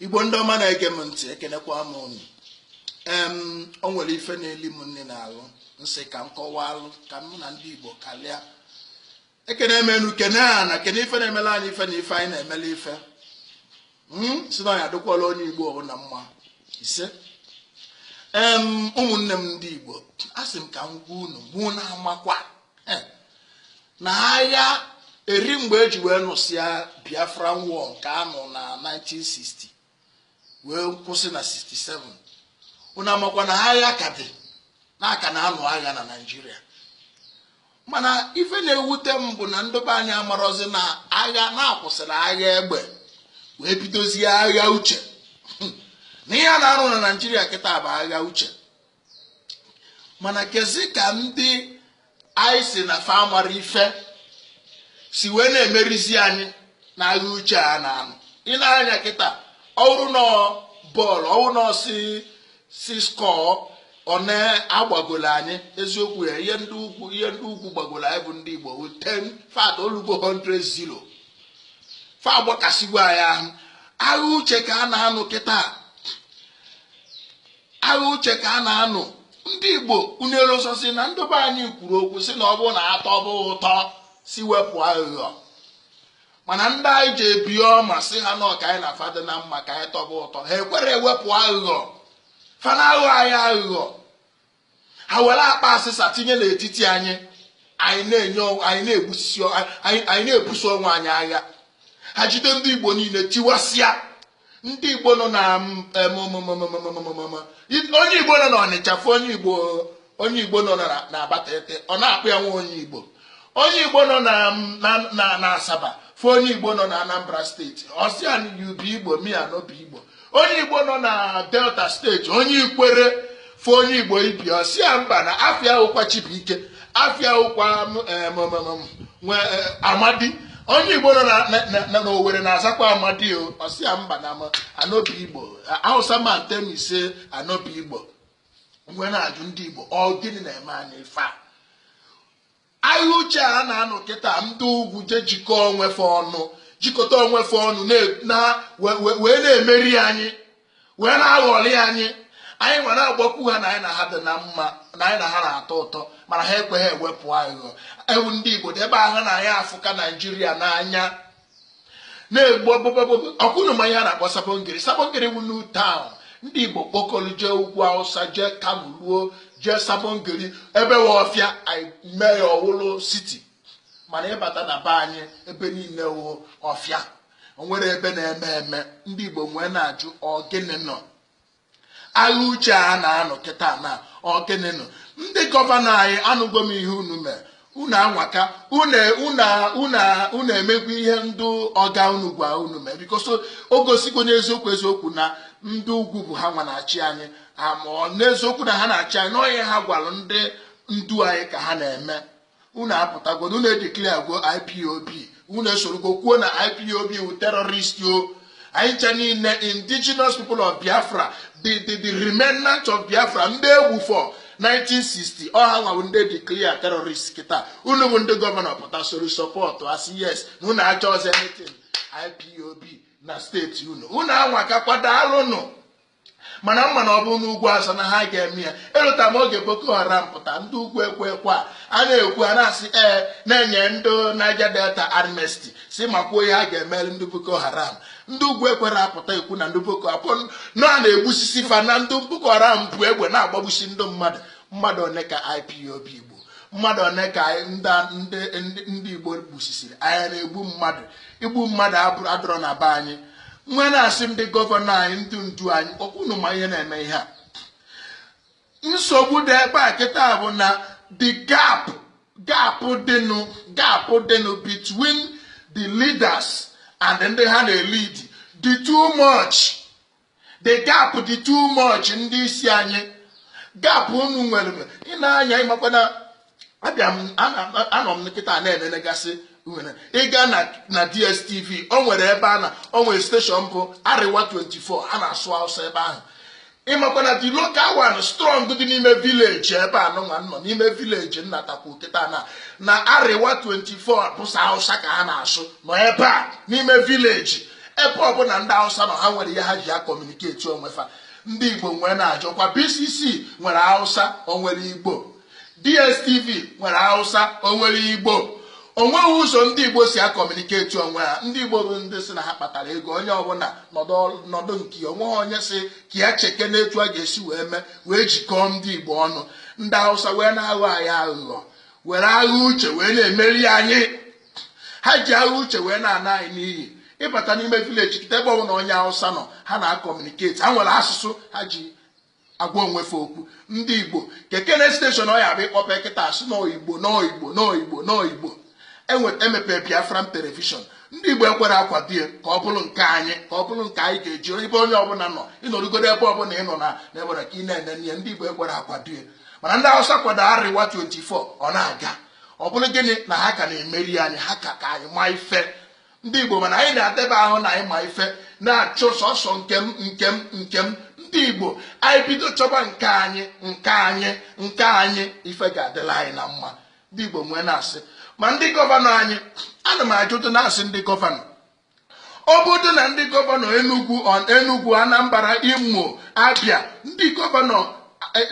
Igbo ndị ọma na-ege m ntị ekenekwa m unu. O nwere ife na-eli m nne na-alụ nsị ka m kọwalụ ka m na ndị Igbo kalịa. Ekene menu kene na kene ife na-emela anyị ife na ife anyị na-emela ife. Si na ya dịkwala onye Igbo ọbụla mma. Ise. Ụmụnne m ndị Igbo, asị m ka m gwa unu mụ na-amakwa na agha eri mgbe eji wee nụsịa Biafran War nke anọ na 1960 wee kwụsị na 67. Unu amakwa na agha ka dị n'aka na-anụ agha na Naịjirịa. Mana ife na-ewute m bụ na ndị be anyị amarozi na agha na-akwụsịrị agha egbe wee bidozie agha uche. Na ihe a na-arụ na Naịjirịa kịta bụ agha uche. Mana kezi ka ndị anyị si na fa mara ife si wee na-emerizi anyị na agha uche a na-anụ. Ị na-anya kịta ọrụ nọ bọọlụ ọwụ nọ si skọọ ọ na-agbagolo anyị eziokwu ya ihe ndị ugwu gbagolo anyị bụ ndị Igbo 10 fat olugo 100-0 fa agbakasịgwo anyị ahụ. Agha uche ka a na-anụ kịta. Agha uche ka a na-anụ. Ndị Igbo unu erososi na ndị be anyị kwuru okwu si na ọ bụ na atọ bụ ụtọ si wepụ aghụghọ. Mana ndị anyị ji ebio ma sị ha na ọka anyị na fadị na mma ka anyị tọba ụtọ ha ekwere ewepụ aghụghọ. Fana aghụghọ anyị aghụghọ. Ha were akpa asịsa tinye n'etiti anyị anyị na-ebuso onwe anyị agha. Ha jide ndị Igbo niile tiwasịa. Ndị Igbo nọ na onye Igbo nọ n'Ọnịcha fụ onye Igbo nọ na Abatete ọ na-akpụ ya nwa onye Igbo. Onye Igbo nọ na Asaba fụ onye Igbo nọ na Anambra steeti ọsịa yu bụ Igbo mia no bụ Igbo. Onye Igbo nọ na Delta steeti onye Ikwere fụ onye Igbo ibi ọsịa mba na afịa ụkwa Chibuike afịa ụkwa Amadi. Onye Igbo nọ na Owerri na-azakwa Amadi ọsịa mba na anobi Igbo. Hausa man tell me say anobi Igbo. Mgbe na-ajụ ndị Igbo ọ gịnị na-eme anyị ife a? Agha uche a na-anụ kịta ndị ugwu je jikọta onwefe ọnụ wee na-emeri anyị wee na-aghọli anyị. Anyị nwere agbakwu ha na anyị na ha dị na mma na anyị na ha na-atọ ụtọ mana ha ekweghị ewepụ aghụghọ. Ewu ndị Igbo debe ahụ na anyị afụka Naịjirịa n'anya na-egbu ọkwụnụ ma ihe a na-akpọ Sabongeri wu New Town. Ndị Igbo kpokọrọ jee ugwu Hausa jee Kano ruo jee Sabongeri ebe ọfịa anyị mee ya ọwụlụ siti. Mana ịbata na be anyị ebe niile wụ ọfịa o nwere ebe na-eme eme. Ndị Igbo nwee na-ajụ ọgịnị nọ. Agha uche a na-anọ kịta na ọgịnị nọ. Ndị gọvanọ anyị anụgo m ihe unu mee. Unu anwaka unu emegwu ihe ndị ọga unu gwa unu mee bikoso o gosikwa n'eziokwu na ndị ugwu bụ ha nwa na-achị anyị ama n'eziokwu na ha na-achị anyị n'onye ha gwalụ ndị ndu anyị ka ha na-eme. Unu apụtago unu edeclare go IPOB unu esorogo kwuo na IPOB wu terrorist anyị ncha niile indigenous people of Biafra the remnant of Biafra ndị egwu for 1960 ọha nwa ndị declare terrorist kịta. Unu bụ ndị gọvanọ pụta soro support asị yes na unu achọ ọzọ anything IPOB na steeti unu anwakakwa daalụnụ. Mana mma na ọ bụ n'ugwu Hausa na ha ga-eme ya. Elota m oge Boko Haram pụta ndị ugwu ekwekwa a na-ekwu a na-asị na-enye ndị Niger Delta amnesty si makwuo ihe a ga-emere ndị Boko Haram. Ndị ugwu ekwere apụta ekwu na ndị Boko Haram na na-egbusisi fa na ndị Boko Haram bụ egbe na-agbagbusi ndị mmadụ one ka IPOB Igbo mmadụ one ka ndị Igbo gbusisiri. Anyị na-egbu mmadụ igbu mmadụ adọrọ na be anyị. Nwe na-asị ndị gọvanọ anyị ndị ndu anyị ọkwụnụ ma ihe na-eme ihe a. Nsogbu dị ebe a kịta bụ na the gap dịnụ between the leaders and ndị ha na-elid dị too much. The gap dị too much. Ndị isi anyị gap unu nwere ị na-anya ịmakwa na anọ m nkịta na-enenegasị ịga na DSTV o nwere ebe o nwere station bụ Arewa 24 a na-asụ Hausa ebe ahụ. Ịmakwa na the local one strong dị n'ime village ebe a nọ n'ime village Nnatakwu kịta na Arewa 24 bụ Hausa ka ha na-asụ nọ ebe a n'ime village. ebe ọbụla ndị Hausa nọ ha nwere ihe ha ji ya kọmuniketi onwe fa. Ndị Igbo nwere na-ajọkwa BCC nwere Hausa o nwere Igbo, DSTV nwere Hausa o nwere Igbo. Onweghị ụzọ ndị Igbo si akọmuniketi onwe ha. Ndị Igbo bụ ndị si na ha kpatara ego, onye ọbụla nọdụ nke onweghị onye si ka ya cheke n'etu a ga-esi wee jikọọ ndị Igbo ọnụ. Ndị Hausa wee na-aghọ anyị aghụghọ, were agha uche wee na-emeri anyị. Ha ji agha uche wee na-ana anyị n'iyi. Ịbata n'ime vileji kịta ebe ọbụla onye Hausa nọ ha na-akọmuniketi, ha nwere asụsụ ha ji agwa onwefe okwu. Ndị Igbo kekene steshọn ọ ya bụ ịkpọpe kịta asụ n'Igbo n'Igbo emepe Biafran telivishọn. Ndị Igbo ekwere akwado ya ka ọ bụrụ nke anyị, ka ọ bụrụ nke anyị ga-eji ebe onye ọbụla nọ ịnọrụgodo ebe ọbụla ị nọ na n'ebere ka ị na-ene ya. Ndị Igbo ekwere akwado ya, mana ndị Hausa kwado Arịwa 24 ọ na-aga. Ọ bụrụ gịnị na ha ka na-emeri anyị, ha ka anyị ma ife. Ndị Igbo mana anyị na-adeba ahụ na anyị ma ife, na-achụ sọsọ nke m. Ndị Igbo anyị bido chọba nke anyị ife ga-adịla anyị na mma. Ndị Igbo nwee na-asị ma ndị gọvanọ anyị, ana m ajụtụ na-asị ndị gọvanọ, ọ bụrụ na ndị gọvanọ Enugu, Anambra, Imo, Abia, ndị gọvanọ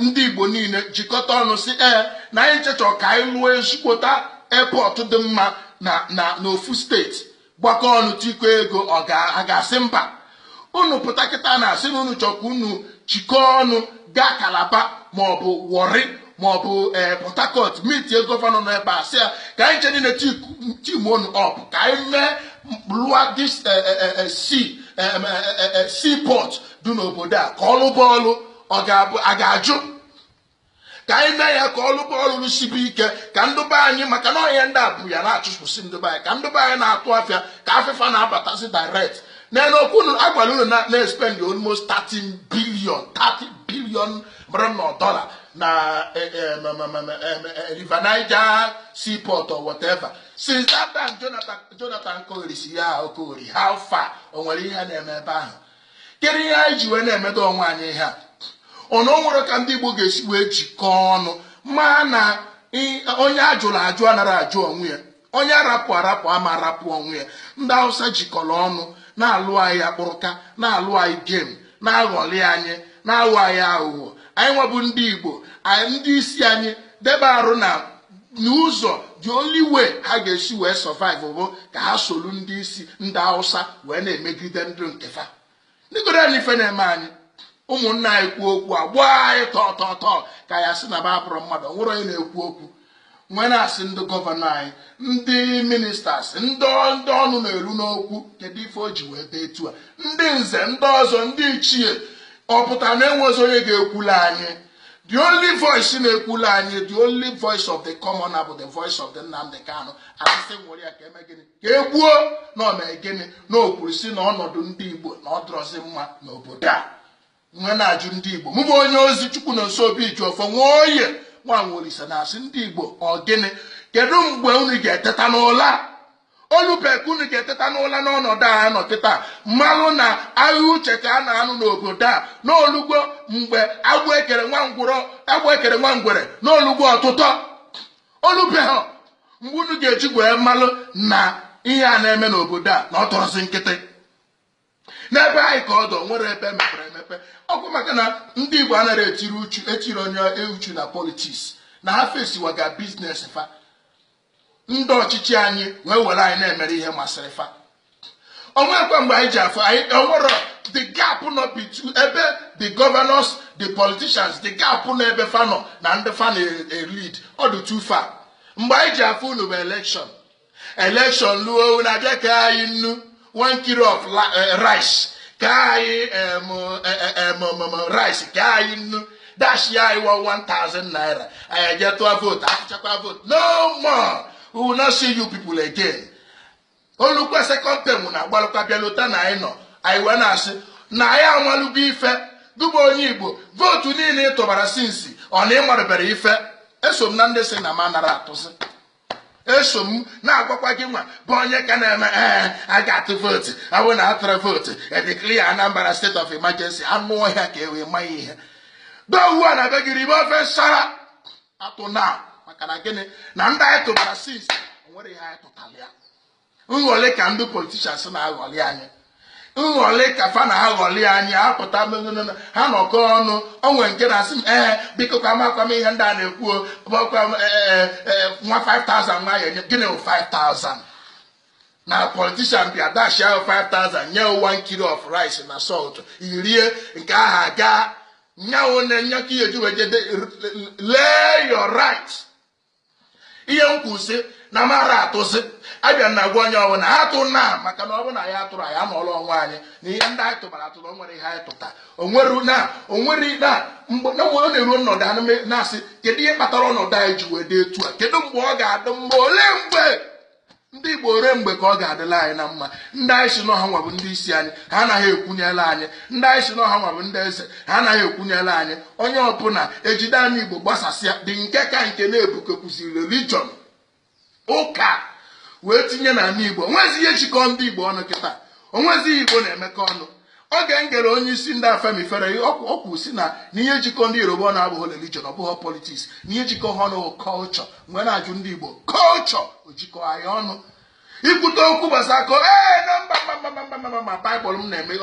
ndị Igbo niile jikọta ọnụ si na anyị chọrọ ka anyị lụọ ezigbota airport dị mma na n'ofu steeti, gbakọ ọnụ tikọ ego, ọ ga-asị mba? Unu pụta kịta na-asị na unu chọrọ ka unu jikọọ ọnụ gaa Calabar maọbụ Warri maọbụ Port Harcourt mitie gọvanọ nọ ebe a sị ya ka anyị chere niile tim onu ọp ka anyị mee lụọ dis seaport dị n'obodo a ka ọlụba ọlụ. A ga-ajụ ka anyị mee ya ka ọlụba ọlụ sibe ike, ka ndụba anyị, maka na ọhịa ndị a bụ ya na-achụpụsị ndụba anyị, ka ndụba anyị na-atụ afịa, ka afịfa na-abatazi direct. N'okwu agwara unu na-expend almost 30 billion dollar na River Niger seaport or whatever. Since that time Jonathan Kogori si ya Okogori, how far o nwere ihe na-eme ebe ahụ? Kedu ihe anyị ji wee na-emedo onwe anyị ihe a? Ọnụ nwere ka ndị Igbo ga-esi wee jikọọ ọnụ, ma na onye ajụrụ ajụ anara ajụ onwe ya, onye arapụ ama arapụ onwe ya. Ndị Hausa jikọrọ ọnụ na-alụ anyị akpụrụka, na-alụ anyị gem, na-aghọli anyị, na-aghọ anyị aghụghọ. Anyị nwabụ ndị Igbo, ndị isi anyị debe arụ na n'ụzọ the only way ha ga-esi wee survive bụ ka ha solu ndị isi ndị Hausa wee na-emegide ndị nkefa. Ndị goro anyị ife na-eme anyị, ụmụnna anyị kwuo okwu agba anyị tọọ ka ya sị na ba abụrụ mmadụ, nwere onye na-ekwu okwu. Nwee na-asị ndị gọvanọ anyị, ndị ministers, ndị ọnụ na-eru n'okwu, kedu ife o ji wee dee etu a? Ndị nze, ndị ọzọ, ndị ichie, ọ pụtara na enwezi onye ga-ekwula anyị. The only voice na-ekwula anyị, the only voice of the commoner bụ the voice of the Nnamdi Kanu. Asịsị nwere ya ka eme gịnị? Ka egbuo na o mee gịnị? Na o kwuru si na ọnọdụ ndị Igbo na ọ dịrọzi mma n'obodo a. Nwe na-ajụ ndị Igbo, mụ bụ onye ozi Chukwu na nso obi iji ọfọ nwa oye nwa Olisa na-asị ndị Igbo, ọ gịnị? Kedu mgbe unu ga-eteta n'ụla? Olubeka unu ga-eteta n'ụla n'ọnọdụ a nọ kịta, mmalụ na agha uche ka a na-anụ n'obodo a, n'olugbo mgbe agbụ ekere nwa ngwere n'olugbo ọtụtụ. Olubeghị mgbe unu ga-eji wee mmalụ na ihe a na-eme n'obodo a na ọ tọrọzi nkịtị. N'ebe anyị ka ọdọ nwere ebe mepere emepe, ọkwa maka na ndị Igbo anaghị etiri onye uchu na politiks, na ha fesiwaga biznes fa. Ndị ọchịchị anyị wee were anyị na-emere ihe masịrị fa. Onwekwa mgbe anyị ji afọ anyị onwere the gap nọ between ebe the governors, the politicians, the gap nọ ebe fa nọ na ndị fa na-lead ọ dị too far. Mgbe anyị ji afọ unu bụ election luo na-abịa ka anyị nnu 1 kilo of rice, ka anyị rice, ka anyị nnu dash ya anyị 1,000 naira. Anyị eje tụọ vote, atụchakwa vote. No more. We will not see you people again. Olukwa second term na agbalụkwa bịalụta na anyị nọ. Anyị wee na-asị na anyị anwalugo ife. Gụba onye Igbo, votu niile ịtụbara sinsi ọ na ịmarụbere ife. Eso m na ndị si na ma nara atụsị. Eso m na-agwakwa gị nwa bụ onye ka na-eme a ga-atụ votu, abụ na atụrụ votu, edeclare Anambra state of emergency, anụ ọhịa ka e wee maa ihe. Dowu a na-abịa gị ribe ofe nsara atụ na maka na gịnị na ndị anyị tụbara sinsi nwere ihe anyị tụtara ya. Nghọle ka ndị politicians na-aghọli anyị. nghọli ka fa na ha ghọli anyị apụta ha nọkọ ọnụ onwe nke na-asị m biko ka makwa m ihe ndị a na-ekwu nwa 5,000 nwa ya enye gịnị 5,000 na politician bịa dashi ahụ 5,000 nye 1 kilo of rice na salt irie nke ahụ aga nyawo na nyaka ihe juwejede lay your right ihe nkwụsị na mara atụsị abịa na gwa onye ọbụla atụ na maka na ọ bụ na ya atụrụ anyị anọọla ọnwa anyị na ihe ndị anyị tụbara atụ na o nwere ihe anyị tụta onwere na mgbe na ọ na-eru ọnọdụ anụ na-asị kedu ihe kpatara ọnọdụ anyị ji wee dị etu a kedu mgbe ọ ga-adị mma ole mgbe ndị Igbo ole mgbe ka ọ ga-adịla anyị na mma ndị anyị si n'ọha nwa bụ ndị isi anyị ha anaghị ekwunyela anyị ndị anyị si n'ọha nwa bụ ndị eze ha anaghị ekwunyela anyị onye ọbụla ejide anyị Igbo gbasasịa dị nke ka nke na-ebukekwuziri religion ụka wee tinye n'ala Igbo onwezi ihe jikọ ndị Igbo ọnụ kịta onwezi ihe Igbo na-emekọ ọnụ oge m gere onye isi ndị afemifere ọkwụ si na ihe jikọ ndị Yoruba ọnụ abụghị religion ọ bụghị politics na ihe jikọ ha ọnụ culture mgbe na-ajụ ndị Igbo culture ojikọ anyị ọnụ ikwute okwu gbasara na mba baịbụl m na-eme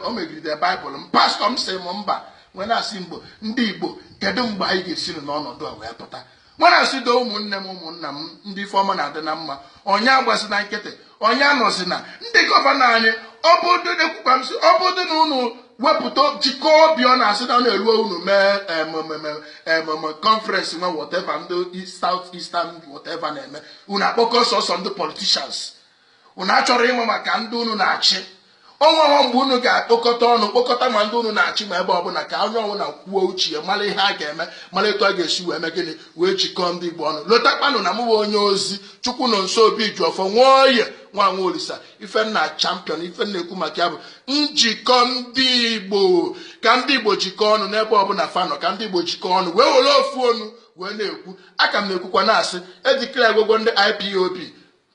o megide baịbụl m pastọ m sị m mba nwee na-asị mgbo ndị Igbo kedu mgbe anyị ga-esi n'ọnọdụ a wee pụta nwere asị do ụmụnne m ụmụnna m ndị ifeọma na-adị na mma onye agbasi na nkịtị onye anọzi na ndị gọvanọ anyị ọbụdụ ekwukwa m sị ọbụdụ na unu wepụta jikọọ obi ọ na-asị na ọ na-eruo unu mee conference nwe whatever ndị South Eastern whatever na-eme unu akpọkọ sọsọ ndị politicians unu achọrọ ịma maka ndị unu na-achị onweghọ mgbe unu ga-akpọkọta ọnụ kpọkọta ma ndị unu na-achị ma ebe ọbụla ka onye ọbụla kwuo uche ya mara ihe a ga-eme mara etu a ga-esi wee mee gịnị wee jikọọ ndị Igbo ọnụ lotakpanụ na mụwa onye ozi chukwu nọ nso obi juọfọ nwaoye nwa Olisa ife nna champion ife na-ekwu maka ya bụ njikọ ndị Igbo ka ndị Igbo jikọọ ọnụ n'ebe ọbụla fanọ ka ndị Igbo jikọọ ọnụ wee were ofu ọnụ wee na-ekwu aka m na-ekwukwa na-asị edikere agwụgwọ ndị IPOB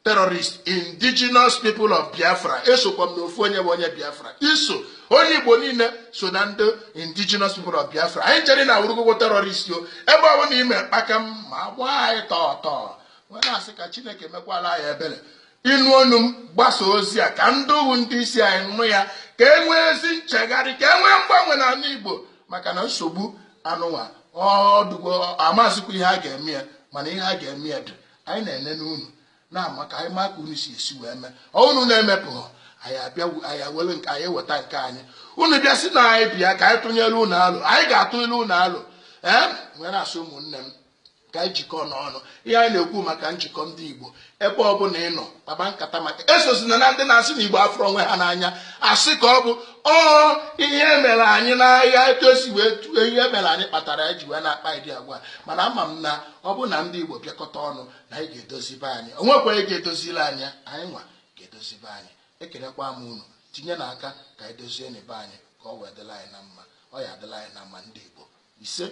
terrorist indigenous people of Biafra esokwa m n'ofu onye bụ onye Biafra iso onye Igbo niile so na ndị indigenous people of Biafra anyị chere na awụrụgwụgwọ terrorist o ebe ọ bụ na ime kpaka m ma gba anyị tọọtọ wee na-asị ka Chineke mekwala anyị ebere ịnụ ọnụ m gbasa ozi a ka ndị ohu ndị isi anyị nụ ya ka e nwee ezi nchegharị ka e nwee mgbanwe n'ala Igbo maka na nsogbu anụnwa ọdụgo amazịkwa ihe a ga-eme ya mana ihe a ga-eme ya dị anyị na-ene n'unu na-ama ka anyị maka unu si esi wee mee unu na-emepụghọ anyị abịa anyị were nke anyị weta nke anyị unu bịa si na anyị bịa ka anyị tụnyere unu alụ anyị ga-atụnyere unu alụ nwere asị ụmụnne m ka anyị jikọọ n'ọnụ ihe anyị na-ekwu maka njikọ ndị Igbo ebe ọbụla ị nọ kpaba nkata maka esozina na ndị na-asị na Igbo afọ onwe ha n'anya asị ka ọ bụ ihe mere anyị n'ahịa etu esi wee tụọ ihe mere anyị kpatara anyị ji wee na-akpa ịdị agwa mana ama m na ọ bụ na ndị Igbo bịakọta ọnụ na anyị ga-edozibe anyị o nwekwaghị ga-edozili anyị anyị nwa ga-edozibe anyị ekelekwa m unu tinye n'aka ka anyị dozie n'ebe anyị ka ọ wee dịla anyị na mma ọ ya adịla anyị na mma ndị Igbo ise